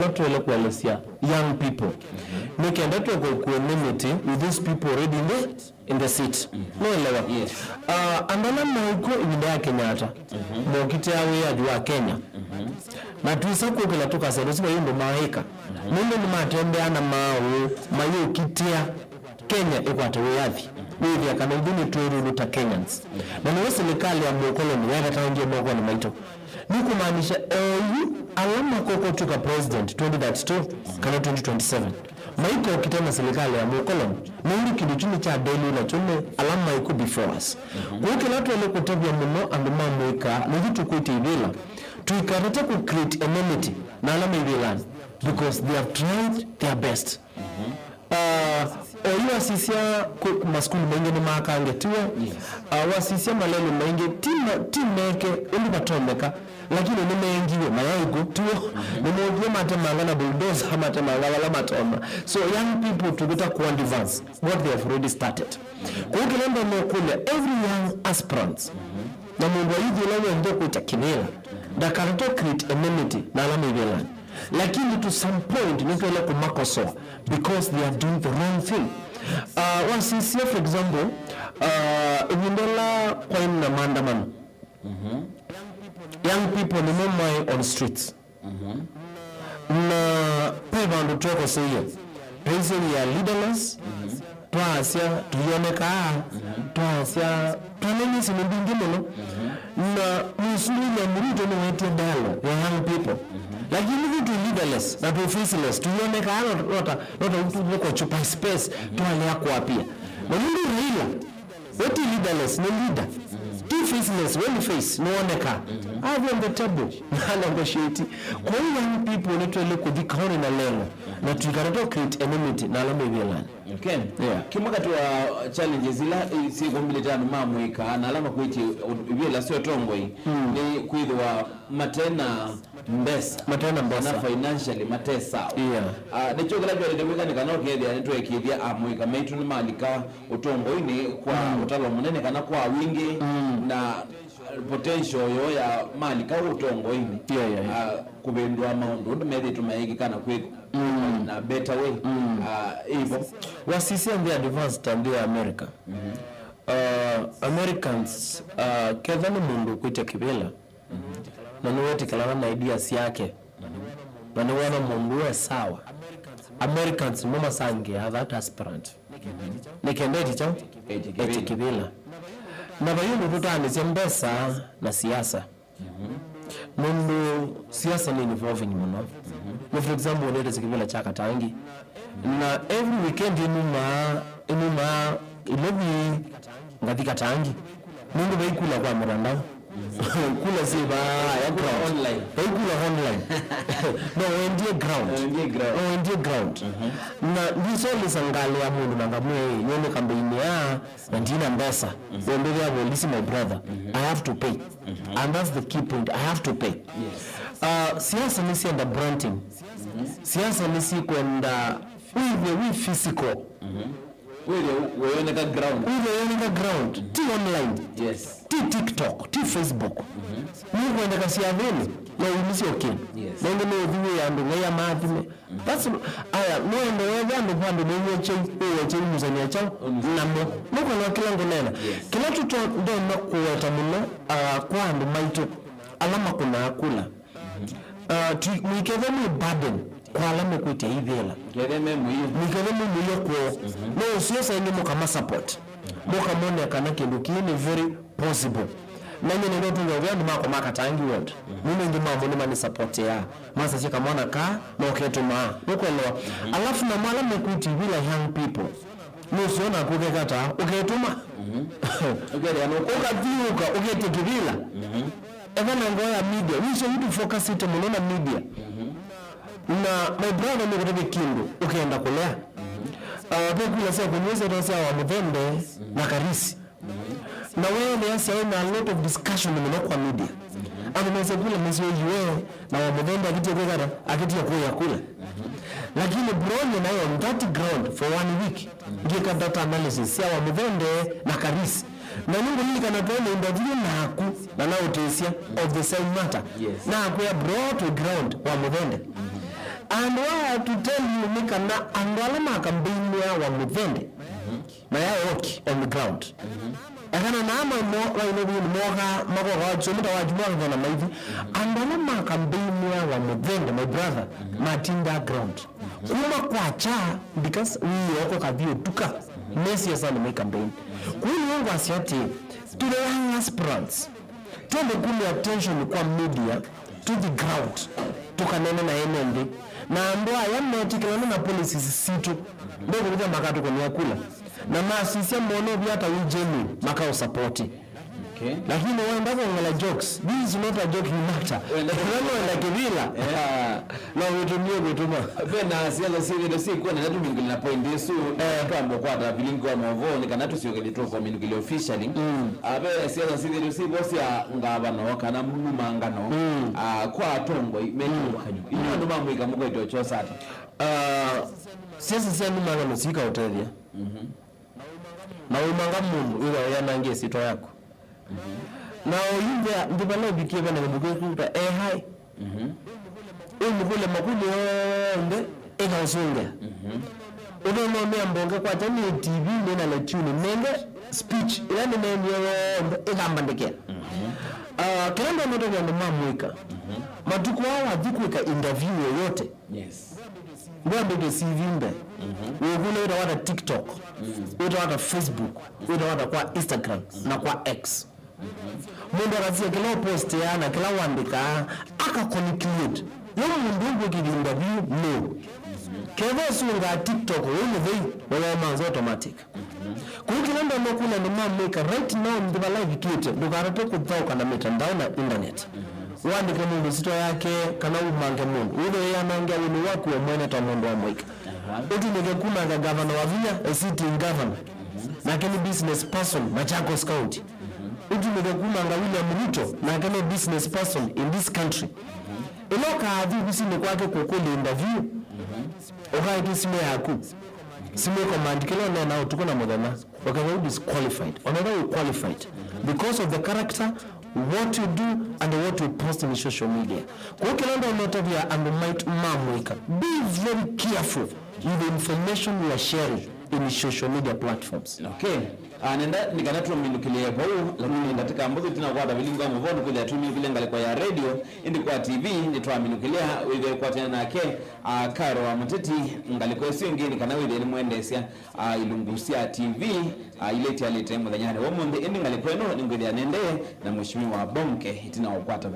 not to young people. They can get equanimity with these people already in the seat. No elewa. Yes. Andana mauko ibida Kenyatta. Mokite awe ajua Kenya. Na tuisa kukila tuka selu siba yundo maeka. Mungu ni matembe ana mayo kitia Kenya ekwata weyathi. Wewe ya kanambuni tuuru luta Kenyans. Na niwe serikali ya mwokoloni ya katangia mwokoloni maito. Niku maanisha alama koko tuka president 2032 kana 2027. Maiko kitana serikali ya mwokoloni. Mungu kidichuni cha deli na chune alama iku before us. Kwa kila watu wale kutavya mno anduma mweka nijitu kuiti ibila. Tuikarete ku create enmity na alama ibilani. Because they have tried their best. Oyu asisia maskuli mengi ni makange tuwe. Wasisia malelu mengi timeke uli batomeka. Lakini ni mengiwe mayangu tuwe. Ni mwengiwe matemanga na bulldozer matemanga wala matoma. So young people to get to advance what they have already started. Kwa kilenda mwekule every young aspirants. Na mungu wa hizi ulawe ndo kuita kinela. Da karanto create enmity na alama ibilani. Lakini to some point nipele kumakoso because they are doing the wrong thing. One sincere, for example, Ibindela kwa ina maandamano. Young people ni mama on streets. Na peba ndo tuwako seye. Pese ya leaderless. Tuasia tuyoneka. Tuasia tuanenisi mbingine. Na musuli ya murito ni wete dialogue ya young people. Lakini vitu leaderless na faceless tuioneka nota mtu kwa chupa space tualea kwa pia. Na ndio Raila. What is leaderless no leader. Two faceless one face no oneka. Have on the table. Na negotiate. Kwa young people need to kudhikaoni na lengo. Na tukarata create enmity na alama ibilani. Okay. Yeah. Kimwaka tu challenges ila si kumbilitana mamweka na alama kuiti ibila sio tongoi. Ni kuidwa matena mbesa na financially matesa. Yeah. Nicho kala kwa ndemeka nikana okethia nitwe ekithia amwika maitu ni malika utongo ini kwa utalo munene kana kwa wingi na potential yo ya malika utongo ini. Yeah. Kubendwa maundu ndimedi tumaiki kana kwetu na better way. Hivyo wasisi and the advanced and the America. Americans kedhani mundu kuita kibela. Na nuweti kalana na ideas yake. Na nuwana munduwe sawa. Americans mama sange have that aspirant. Nikendeti chao? Eti kibila. Na bayu mkutani siambesa na siasa. Mundu siasa ni involving mno. For example, unede sikibila chaka tangi. Na every weekend inuma ilobi ngatika tangi. Mundu baikula kwa murandao. Kula siba ya ground online. Kula online. No, endie ground. Na nisoli sangale ya mundu nangamwe yone kambeini ya ndina mbesa. Wendele ya polisi my brother. I have to pay. And that's the key point. I have to pay. Yes. Siasa nisi enda branding. Siasa nisi kwenda we physical. Wewe yoneka ground. Ti online. Yes. Ti TikTok, ti Facebook. Mungu enda kasi aveni na umisi okay. Yes. Nende me udhiwe ya ndo ngaya maadhime. That's aya mwende wewe ndo pande mwenye muzania chao namo. Mungu na kila ngonena. Kila tuto ndo nakuweta mno kwa ndo maito alama kuna akula. Mwikevemu burden kwa alama kuitia hivela. Mwikevemu mwiyo kwa no siyosa ingi kama support. Moka mwone kanaki ndukini very possible. Nanye nilotu nyoveandu mako maka tangi wote. Mime ngi mwone mani support ya. Masa chika mwana kaa na uketu maa. Mwoko elewa. Alafu na mwala mwekuiti vila young people. Nusiona kukekata uketu maa. Ukaviuka ukete kivila. Evana ngoya media. We should to focus it on media. Na my brother mwekutoke kindu. Ukeenda kulea. Kula sasa kunyeza nasa wa mvende na karisi. Na wewe ni yasi a lot of discussion kwa media. Anameza kula mzee yeye na wa mvende akitia kwa kula. Lakini bronye nayo on that ground for 1 week. Ngika data analysis ya wa mvende na karisi. Na nungu hili kanatoa indavile na haku na nao tesia of the same matter. Yes. Na haku ya brought to ground wa mvende. and why to tell you nika na andwala makambini wa mudhende na ya walk on the ground akana na ama wa inobi moga mako wacho muda wajumwa na maivi andwala makambini wa mudhende my brother matinda ground kuma kwa cha because we yoko kabio tuka Messi sana make campaign kuni wangu asiati to the young aspirants tende kule attention kwa media to the ground tukanene na NND na ndoa ya mmetikana na policies situ ndio kuja makato kwa kula na maasisi mmono bi hata ujeni makao support. Okay. Lakini wao ndako ngala jokes. This is not a joking matter. Wao kibila. Na utumie kutuma. Bena siasa sisi ndio si kwa na natu mingi na point yesu kambo kwa da bilingo wa mavoni kana tusiyoke litro community officially. Abe siasa sisi ndio si bosi ya ngaba na wakana mangano. Kwa tongo menu kanyu. Ino ndo mambo ikamuko itocho sata. Siasa sisi ni mangano sika hotelia. Na umanga mundu ila yanangie sito yako. Na yule ndibalo bikiwa na bukukuta hai umukule makuli onde eka usunga unono mbonge kwa tani TV nena la tune nenge speech yani nene eka mbandike kiranda moto ya mamweka matuko hawa dikuweka interview yoyote yes ngombe CV mbe ukule utaona TikTok utaona Facebook utaona kwa Instagram na kwa X mundu akasia kila post yana kila wandika aka conclude yo mundu ngikidinda view no kevo sunga TikTok wene vei wala manzo automatic kukila ndo kuna ni mameka right now ndiba live kite ndukarato kuthauka na mitandao na internet wandika mundu sito yake kana umange mundu udo yanangia wini wako mwene ta mundu wa mwika eti nikekuna ga governor wa Vinya a sitting governor na keni business person Machakos County ujumbe kumanga William Ruto na kama business person in this country iloka adhibu sime kwake kokole interview okai sime yako sime command kile na tuko na modana wakawa disqualified another qualified because of the character what you do and what you post in social media kwa kile ndo notavia and might mamweka be very careful with the information you are sharing in social media platforms. Okay. Nenda nikanatu minukilia kwa hiyo lakini nataka ambazo tunakwenda vilingo mvono kule atumi vile ngale kwa ya radio indi kwa TV nitwa minukilia ile kwa tena nake Karo wa Muteti ngale kwa sio ngeni kana ile ni muendesia ilungusia TV ile alete mudanyane wo munde indi ngale kwa no ngwe ya nende na mheshimiwa Bonke itina okwata